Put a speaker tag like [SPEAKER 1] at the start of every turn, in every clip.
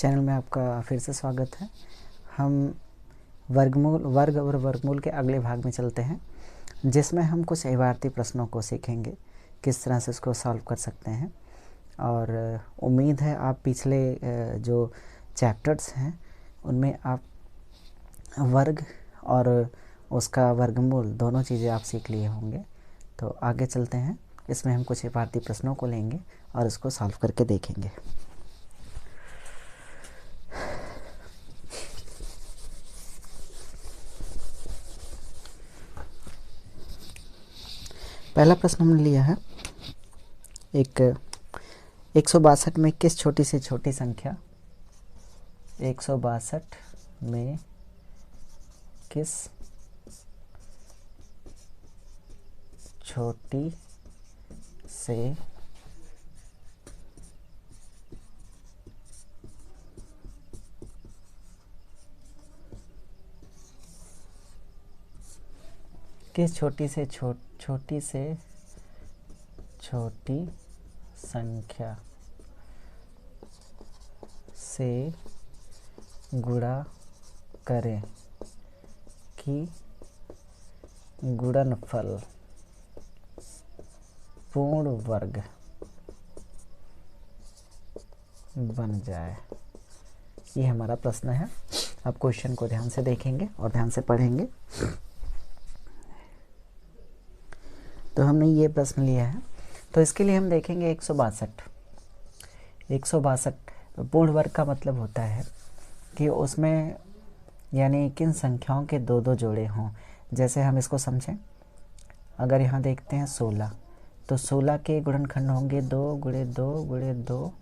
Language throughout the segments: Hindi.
[SPEAKER 1] चैनल में आपका फिर से स्वागत है। हम वर्ग और वर्गमूल के अगले भाग में चलते हैं, जिसमें हम कुछ इबारती प्रश्नों को सीखेंगे, किस तरह से उसको सॉल्व कर सकते हैं। और उम्मीद है आप पिछले जो चैप्टर्स हैं उनमें आप वर्ग और उसका वर्गमूल दोनों चीज़ें आप सीख लिए होंगे। तो आगे चलते हैं, इसमें हम कुछ इबारती प्रश्नों को लेंगे और उसको सॉल्व करके देखेंगे। पहला प्रश्न हमने लिया है 162 में किस छोटी से छोटी संख्या 162 में किस छोटी से छोटी संख्या से गुणा करें कि गुणनफल पूर्ण वर्ग बन जाए। ये हमारा प्रश्न है। आप क्वेश्चन को ध्यान से देखेंगे और ध्यान से पढ़ेंगे। तो हमने ये प्रश्न लिया है, तो इसके लिए हम देखेंगे 162 पूर्ण वर्ग का मतलब होता है कि उसमें यानी किन संख्याओं के दो दो जोड़े हों। जैसे हम इसको समझें, अगर यहाँ देखते हैं 16, तो 16 के गुणनखंड होंगे 2 गुणे 2 गुणे 2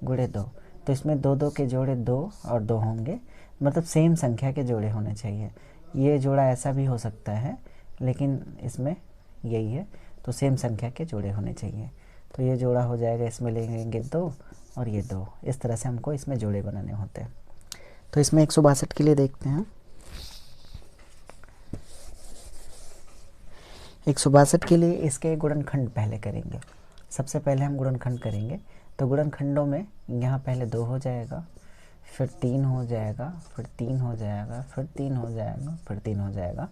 [SPEAKER 1] गुणे 2। तो इसमें दो दो के जोड़े 2 और 2 होंगे, मतलब सेम संख्या के जोड़े होने चाहिए। ये जोड़ा ऐसा भी हो सकता है, लेकिन इसमें यही है, तो सेम संख्या के जोड़े होने चाहिए। तो ये जोड़ा हो जाएगा, इसमें लेंगे 2 और ये 2। इस तरह से हमको इसमें जोड़े बनाने होते हैं। तो इसमें 162 के लिए देखते हैं। 162 के लिए इसके गुणनखंड पहले करेंगे। सबसे पहले हम गुणनखंड करेंगे, तो गुणनखंडों में यहाँ पहले 2 हो जाएगा, फिर 3 हो जाएगा, फिर 3 हो जाएगा, फिर 3 हो जाएगा, फिर 3 हो जाएगा।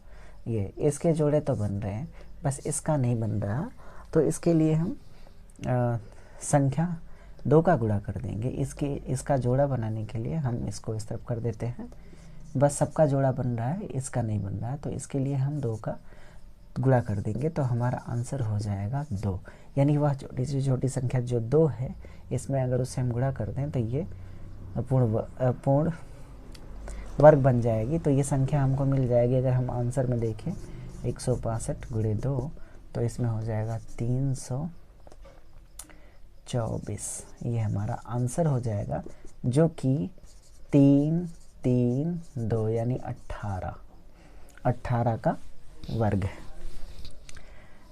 [SPEAKER 1] ये इसके जोड़े तो बन रहे हैं, बस इसका नहीं बन रहा। तो इसके लिए हम संख्या 2 का गुणा कर देंगे। इसका जोड़ा बनाने के लिए हम इसको इस तरफ कर देते हैं। बस सबका जोड़ा बन रहा है, इसका नहीं बन रहा है, तो इसके लिए हम 2 का गुणा कर देंगे। तो हमारा आंसर हो जाएगा 2। यानी वह छोटी से छोटी संख्या जो 2 है, इसमें अगर उससे हम गुणा कर दें तो ये पूर्ण वर्ग बन जाएगी। तो ये संख्या हमको मिल जाएगी। अगर हम आंसर में देखें 162 गुणे 2, तो इसमें हो जाएगा 324। ये हमारा आंसर हो जाएगा, जो कि 3 3 2 यानी 18 का वर्ग है।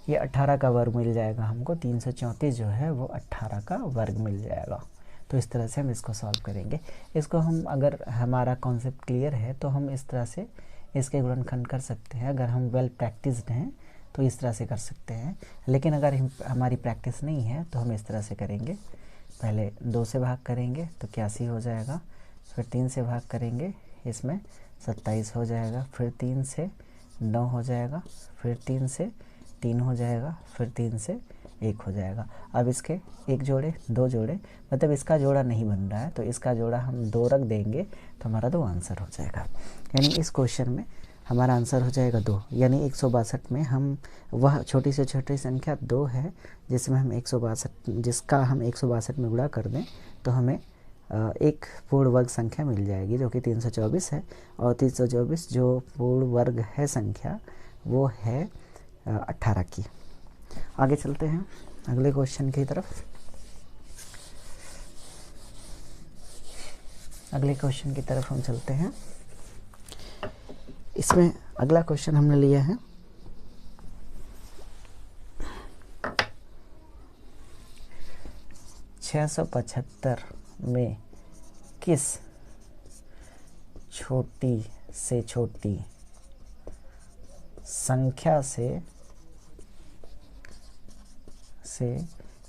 [SPEAKER 1] ये 18 का वर्ग मिल जाएगा हमको। 334 जो है वो 18 का वर्ग मिल जाएगा। तो इस तरह से हम इसको सॉल्व करेंगे। इसको हम, अगर हमारा कॉन्सेप्ट क्लियर है, तो हम इस तरह से इसके गुणनखंड कर सकते हैं। अगर हम वेल प्रैक्टिस्ड हैं तो इस तरह से कर सकते हैं, लेकिन अगर हमारी प्रैक्टिस नहीं है तो हम इस तरह से करेंगे। पहले 2 से भाग करेंगे तो 81 हो जाएगा, फिर 3 से भाग करेंगे, इसमें 27 हो जाएगा, फिर 3 से 9 हो जाएगा, फिर 3 से 3 हो जाएगा, फिर 3 से 1 हो जाएगा। अब इसके एक जोड़े 2 जोड़े, मतलब इसका जोड़ा नहीं बन रहा है, तो इसका जोड़ा हम 2 रख देंगे, तो हमारा 2 आंसर हो जाएगा। यानी इस क्वेश्चन में हमारा आंसर हो जाएगा 2। यानी 162 में हम वह छोटी से छोटी संख्या 2 है, जिसका हम 162 में गुणा कर दें तो हमें एक पूर्ण वर्ग संख्या मिल जाएगी, जो कि 324 है। और 324 जो पूर्ण वर्ग है संख्या, वो है 18 की। आगे चलते हैं अगले क्वेश्चन की तरफ। अगले क्वेश्चन की तरफ हम चलते हैं। इसमें अगला क्वेश्चन हमने लिया है 675 में किस छोटी से छोटी संख्या से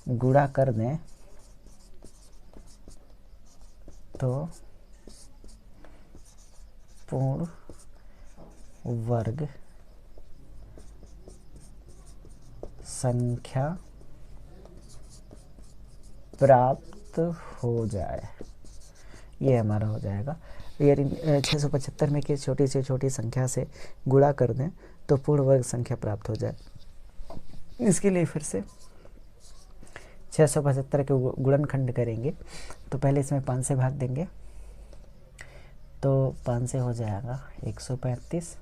[SPEAKER 1] गुणा कर दें तो पूर्ण वर्ग संख्या प्राप्त हो जाए, ये हमारा हो जाएगा। यदि 675 में किसी छोटी से छोटी संख्या से गुणा कर दें तो पूर्ण वर्ग संख्या प्राप्त हो जाए। इसके लिए फिर से 675 के गुणनखंड करेंगे तो पहले इसमें 5 से भाग देंगे तो 5 से हो जाएगा 135,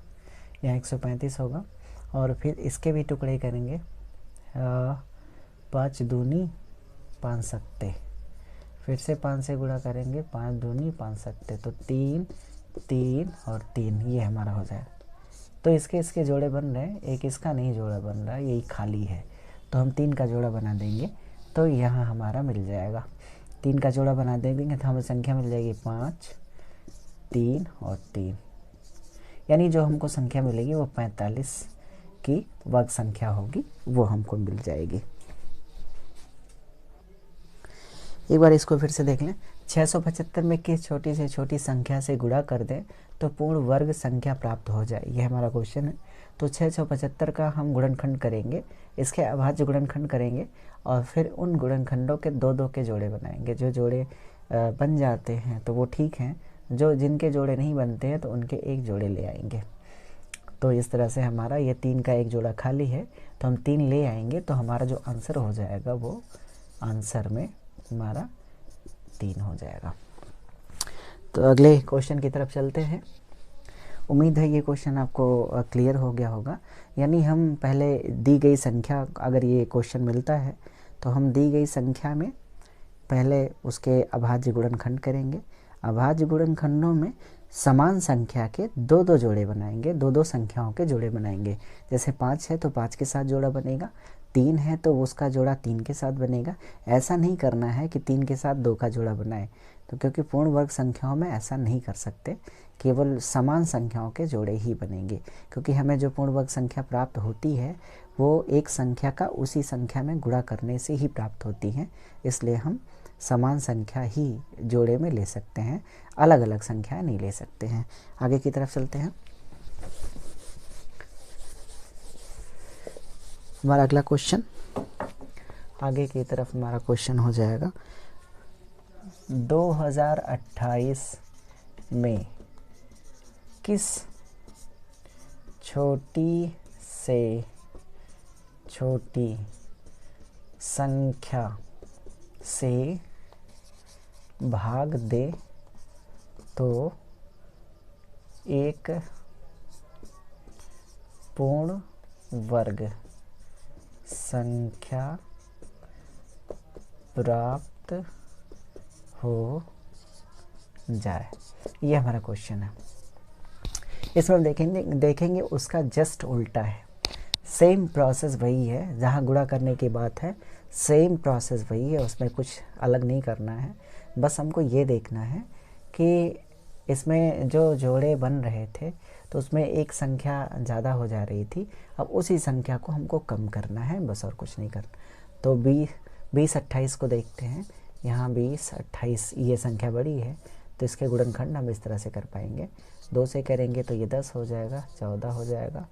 [SPEAKER 1] यहाँ 135 होगा। और फिर इसके भी टुकड़े करेंगे, 5 दूनी 5 सत्ते, फिर से 5 से गुणा करेंगे, 5 दूनी 5 सत्ते, तो 3 3 और 3, ये हमारा हो जाए। तो इसके जोड़े बन रहे हैं, एक इसका नहीं जोड़ा बन रहा, यही खाली है, तो हम 3 का जोड़ा बना देंगे तो यहाँ हमारा मिल जाएगा। 3 का जोड़ा बना देंगे तो हमें संख्या मिल जाएगी 5 3 और 3, यानी जो हमको संख्या मिलेगी वो 45 की वर्ग संख्या होगी, वो हमको मिल जाएगी। एक बार इसको फिर से देख लें। 675 में किस छोटी से छोटी संख्या से गुणा कर दें तो पूर्ण वर्ग संख्या प्राप्त हो जाए, ये हमारा क्वेश्चन है। तो 675 का हम गुणनखंड करेंगे, इसके अभाज्य गुणनखंड करेंगे और फिर उन गुणनखंडों के 2-2 के जोड़े बनाएंगे। जो जोड़े बन जाते हैं तो वो ठीक हैं, जो जिनके जोड़े नहीं बनते हैं तो उनके एक जोड़े ले आएंगे। तो इस तरह से हमारा ये 3 का एक जोड़ा खाली है तो हम 3 ले आएंगे, तो हमारा जो आंसर हो जाएगा वो आंसर में हमारा 3 हो जाएगा। तो अगले क्वेश्चन की तरफ चलते हैं। उम्मीद है ये क्वेश्चन आपको क्लियर हो गया होगा। यानी हम पहले दी गई संख्या, अगर ये क्वेश्चन मिलता है तो हम दी गई संख्या में पहले उसके अभाज्य गुणनखंड करेंगे। अभाज्य गुणनखंडों में समान संख्या के 2-2 जोड़े बनाएंगे, 2-2 संख्याओं के जोड़े बनाएंगे। जैसे 5 है तो 5 के साथ जोड़ा बनेगा, 3 है तो उसका जोड़ा 3 के साथ बनेगा। ऐसा नहीं करना है कि 3 के साथ 2 का जोड़ा बनाए, तो क्योंकि पूर्ण वर्ग संख्याओं में ऐसा नहीं कर सकते, केवल समान संख्याओं के जोड़े ही बनेंगे। क्योंकि हमें जो पूर्ण वर्ग संख्या प्राप्त होती है वो एक संख्या का उसी संख्या में गुणा करने से ही प्राप्त होती है, इसलिए हम समान संख्या ही जोड़े में ले सकते हैं, अलग अलग संख्या नहीं ले सकते हैं। आगे की तरफ चलते हैं। हमारा अगला क्वेश्चन, आगे की तरफ हमारा क्वेश्चन हो जाएगा 2028 में किस छोटी से छोटी संख्या से भाग दे तो एक पूर्ण वर्ग संख्या प्राप्त हो जाए, ये हमारा क्वेश्चन है। इसमें हम देखेंगे उसका जस्ट उल्टा है। सेम प्रोसेस वही है, जहाँ गुणा करने की बात है सेम प्रोसेस वही है, उसमें कुछ अलग नहीं करना है। बस हमको ये देखना है कि इसमें जो जोड़े बन रहे थे तो उसमें एक संख्या ज़्यादा हो जा रही थी, अब उसी संख्या को हमको कम करना है, बस और कुछ नहीं करना। तो 20-28 को देखते हैं। यहाँ 20-28 ये संख्या बड़ी है तो इसके गुणनखंड हम इस तरह से कर पाएंगे। 2 से करेंगे तो ये 10 हो जाएगा, 14 हो जाएगा।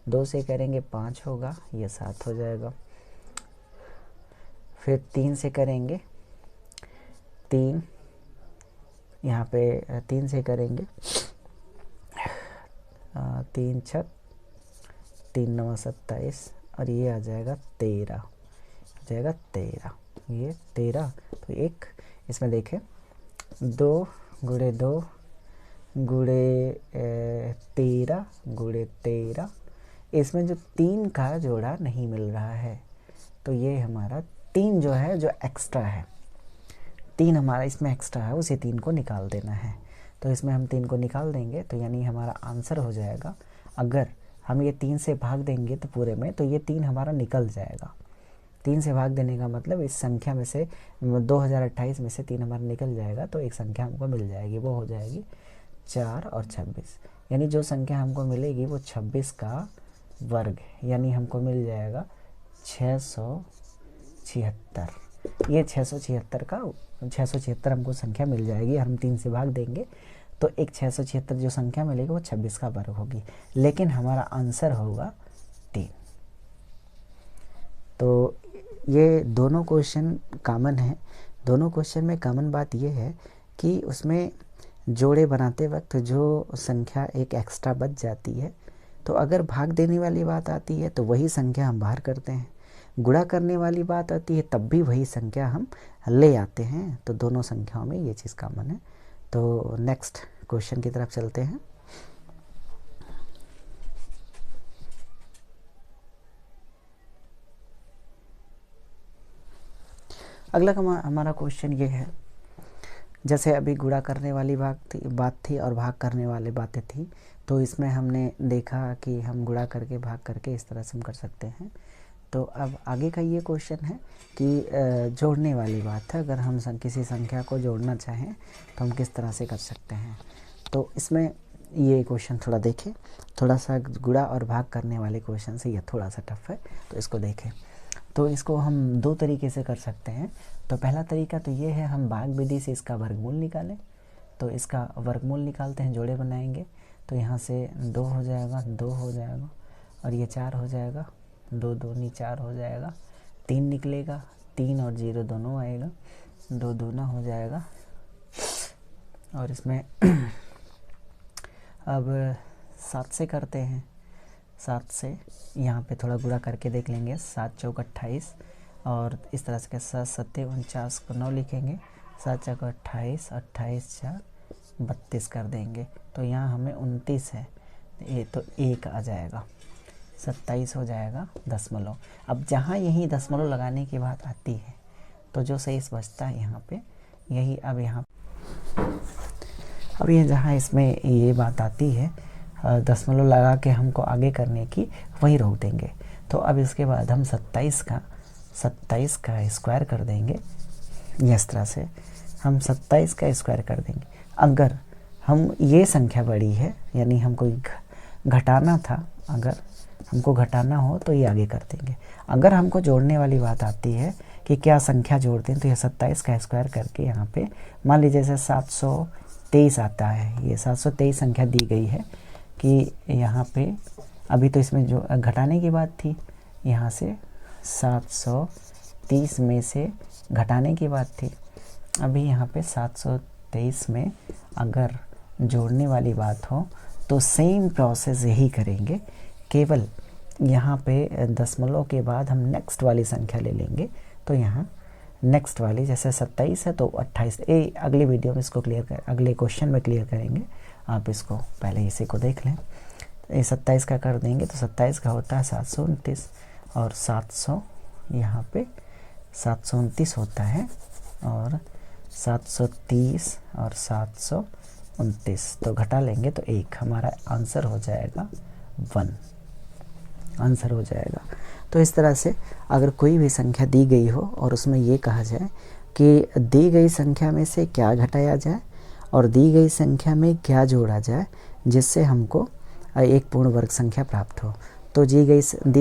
[SPEAKER 1] 2 से करेंगे 5 होगा, ये 7 हो जाएगा। फिर 3 से करेंगे 3, यहाँ पे 3 से करेंगे 3 छक 3 9 27 और ये आ जाएगा 13, ये 13। तो एक इसमें देखें 2 गुणे 2 गुणे 13 गुणे 13, इसमें जो 3 का जोड़ा नहीं मिल रहा है तो ये हमारा 3 जो है जो एक्स्ट्रा है, 3 हमारा इसमें एक्स्ट्रा है, उसे 3 को निकाल देना है। तो इसमें हम 3 को निकाल देंगे तो यानी हमारा आंसर हो जाएगा, अगर हम ये 3 से भाग देंगे तो पूरे में, तो ये 3 हमारा निकल जाएगा। 3 से भाग देने का मतलब इस संख्या में से 2028 में से 3 हमारा निकल जाएगा, तो एक संख्या हमको मिल जाएगी, वो हो जाएगी 4 और 26। यानी जो संख्या हमको मिलेगी वो 26 का वर्ग, यानी हमको मिल जाएगा 676। ये 676 हमको संख्या मिल जाएगी। हम 3 से भाग देंगे तो एक 676 जो संख्या मिलेगी वो 26 का वर्ग होगी, लेकिन हमारा आंसर होगा 3। तो ये दोनों क्वेश्चन कॉमन है। दोनों क्वेश्चन में कॉमन बात ये है कि उसमें जोड़े बनाते वक्त जो संख्या एक एक्स्ट्रा बच जाती है, तो अगर भाग देने वाली बात आती है तो वही संख्या हम बाहर करते हैं, गुणा करने वाली बात आती है तब भी वही संख्या हम ले आते हैं। तो दोनों संख्याओं में ये चीज़ कॉमन है। तो नेक्स्ट क्वेश्चन की तरफ चलते हैं। अगला हमारा क्वेश्चन ये है, जैसे अभी गुणा करने वाली बात थी और भाग करने वाली बातें थी, तो इसमें हमने देखा कि हम गुणा करके भाग करके इस तरह से हम कर सकते हैं। तो अब आगे का ये क्वेश्चन है कि जोड़ने वाली बात है, अगर हम किसी संख्या को जोड़ना चाहें तो हम किस तरह से कर सकते हैं। तो इसमें ये क्वेश्चन थोड़ा देखें, थोड़ा सा गुणा और भाग करने वाले क्वेश्चन से ये थोड़ा सा टफ है, तो इसको देखें। तो इसको हम दो तरीके से कर सकते हैं। तो पहला तरीका तो ये है, हम भाग विधि से इसका वर्गमूल निकालें। तो इसका वर्गमूल निकालते हैं, जोड़े बनाएंगे। तो यहाँ से 2 हो जाएगा, 2 हो जाएगा, और ये 4 हो जाएगा, 2 दूनी 4 हो जाएगा, 3 निकलेगा, 3 और 0 दोनों आएगा, 2 दूना हो जाएगा। और इसमें अब 7 से करते हैं। 7 से यहाँ पे थोड़ा गुणा करके देख लेंगे, 7 चौक 28, और इस तरह से 7 7 49 को 9 लिखेंगे, 7 चौक 28, 28 4 32 कर देंगे। तो यहाँ हमें 29 है, ये तो 1 आ जाएगा, 27 हो जाएगा दशमलव। अब जहाँ यही दशमलव लगाने की बात आती है तो जो शेष बचता है यहाँ पे यही, अब ये जहाँ इसमें ये बात आती है दशमलव लगा के हमको आगे करने की, वही रोक देंगे। तो अब इसके बाद हम 27 का स्क्वायर कर देंगे। इस तरह से हम 27 का स्क्वायर कर देंगे। अगर हम ये संख्या बड़ी है, यानी हमको घटाना था, अगर हमको घटाना हो तो ये आगे कर देंगे। अगर हमको जोड़ने वाली बात आती है कि क्या संख्या जोड़ते हैं, तो ये 27 का स्क्वायर करके यहाँ पे मान लीजिए जैसे 723 आता है, ये 723 संख्या दी गई है कि यहाँ पे अभी तो इसमें जो घटाने की बात थी, यहाँ से 730 में से घटाने की बात थी। अभी यहाँ पे 723 में अगर जोड़ने वाली बात हो तो सेम प्रोसेस यही करेंगे, केवल यहाँ पे दशमलव के बाद हम नेक्स्ट वाली संख्या ले लेंगे। तो यहाँ नेक्स्ट वाली जैसे 27 है तो 28, अगले वीडियो में इसको अगले क्वेश्चन में क्लियर करेंगे। आप इसको पहले इसी को देख लें। ये 27 का कर देंगे तो 27 का होता है 729, और 700 यहाँ पे 729 होता है, और 730 और 729 तो घटा लेंगे तो 1, हमारा आंसर हो जाएगा 1, आंसर हो जाएगा। तो इस तरह से अगर कोई भी संख्या दी गई हो और उसमें ये कहा जाए कि दी गई संख्या में से क्या घटाया जाए और दी गई संख्या में क्या जोड़ा जाए जिससे हमको एक पूर्ण वर्ग संख्या प्राप्त हो, तो दी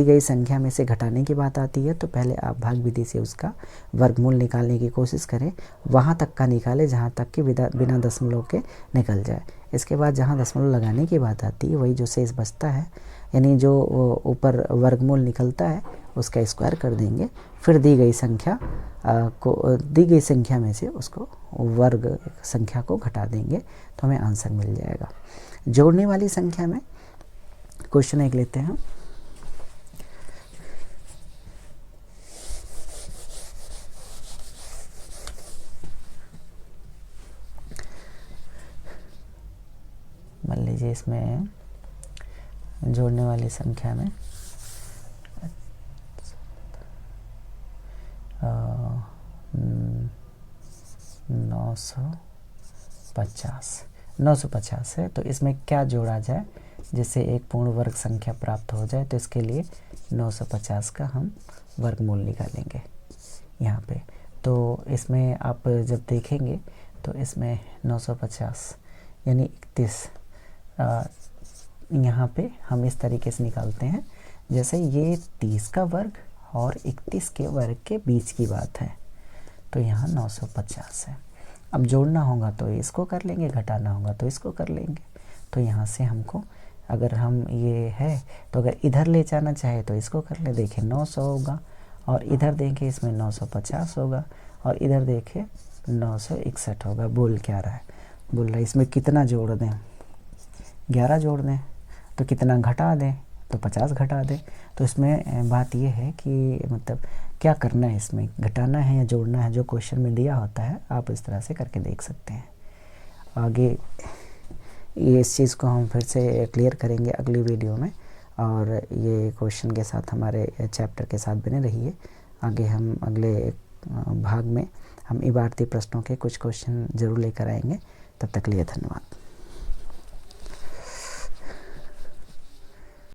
[SPEAKER 1] गई संख्या में से घटाने की बात आती है तो पहले आप भाग विधि से उसका वर्गमूल निकालने की कोशिश करें, वहाँ तक का निकालें जहाँ तक कि बिना दशमलव के निकल जाए। इसके बाद जहाँ दशमलव लगाने की बात आती है वही जो शेष बचता है, यानी जो ऊपर वर्गमूल निकलता है उसका स्क्वायर कर देंगे। फिर दी गई संख्या में से उसको वर्ग संख्या को घटा देंगे तो हमें आंसर मिल जाएगा। जोड़ने वाली संख्या में क्वेश्चन एक लेते हैं। मान लीजिए इसमें जोड़ने वाली संख्या में 950 है, तो इसमें क्या जोड़ा जाए जिससे एक पूर्ण वर्ग संख्या प्राप्त हो जाए। तो इसके लिए 950 का हम वर्गमूल निकालेंगे यहाँ पे। तो इसमें आप जब देखेंगे तो इसमें 950 यानी 31, यहाँ पे हम इस तरीके से निकालते हैं जैसे ये 30 का वर्ग और 31 के वर्ग के बीच की बात है, तो यहाँ 950 है। अब जोड़ना होगा तो इसको कर लेंगे, घटाना होगा तो इसको कर लेंगे। तो यहाँ से हमको अगर हम ये है तो अगर इधर ले जाना चाहे तो इसको कर ले, देखिए 900 होगा, और इधर देखें इसमें 950 होगा, और इधर देखें 961 होगा। बोल क्या रहा है, बोल रहा है इसमें कितना जोड़ दें, 11 जोड़ दें, तो कितना घटा दें, तो 50 घटा दें। तो इसमें बात ये है कि मतलब क्या करना है, इसमें घटाना है या जोड़ना है, जो क्वेश्चन में दिया होता है आप इस तरह से करके देख सकते हैं। आगे ये इस चीज़ को हम फिर से क्लियर करेंगे अगली वीडियो में, और ये क्वेश्चन के साथ हमारे चैप्टर के साथ बने रहिए। आगे हम अगले भाग में हम इबारती प्रश्नों के कुछ क्वेश्चन ज़रूर लेकर आएंगे। तब तक के लिए धन्यवाद।